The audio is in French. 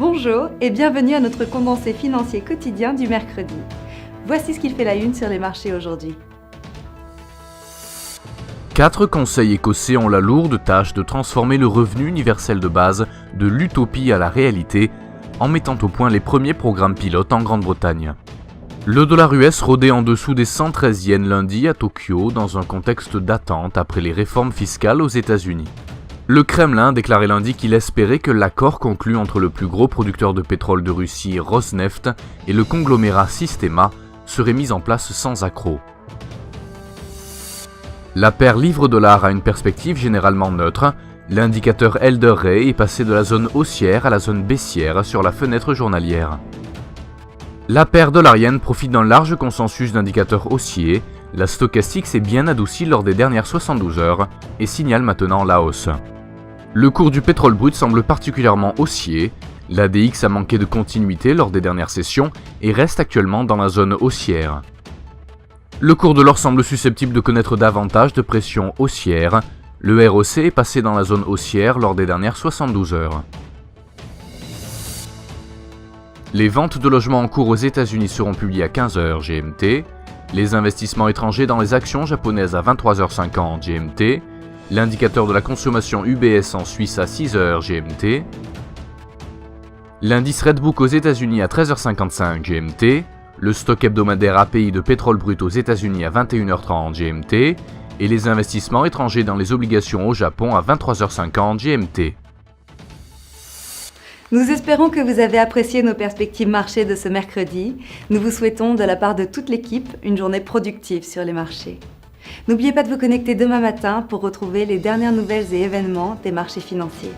Bonjour et bienvenue à notre condensé financier quotidien du mercredi. Voici ce qu'il fait la une sur les marchés aujourd'hui. 4 conseils écossais ont la lourde tâche de transformer le revenu universel de base de l'utopie à la réalité en mettant au point les premiers programmes pilotes en Grande-Bretagne. Le dollar US rôdait en dessous des 113 yens lundi à Tokyo dans un contexte d'attente après les réformes fiscales aux États-Unis. Le Kremlin a déclaré lundi qu'il espérait que l'accord conclu entre le plus gros producteur de pétrole de Russie, Rosneft, et le conglomérat Systema serait mis en place sans accroc. La paire livre-dollar a une perspective généralement neutre. L'indicateur Elder Ray est passé de la zone haussière à la zone baissière sur la fenêtre journalière. La paire dollar-yen profite d'un large consensus d'indicateurs haussiers. La stochastique s'est bien adoucie lors des dernières 72 heures et signale maintenant la hausse. Le cours du pétrole brut semble particulièrement haussier. L'ADX a manqué de continuité lors des dernières sessions et reste actuellement dans la zone haussière. Le cours de l'or semble susceptible de connaître davantage de pression haussière. Le ROC est passé dans la zone haussière lors des dernières 72 heures. Les ventes de logements en cours aux États-Unis seront publiées à 15h GMT. Les investissements étrangers dans les actions japonaises à 23h50 GMT. L'indicateur de la consommation UBS en Suisse à 6h GMT. L'indice Redbook aux États-Unis à 13h55 GMT. Le stock hebdomadaire API de pétrole brut aux États-Unis à 21h30 GMT. Et les investissements étrangers dans les obligations au Japon à 23h50 GMT. Nous espérons que vous avez apprécié nos perspectives marché de ce mercredi. Nous vous souhaitons, de la part de toute l'équipe, une journée productive sur les marchés. N'oubliez pas de vous connecter demain matin pour retrouver les dernières nouvelles et événements des marchés financiers.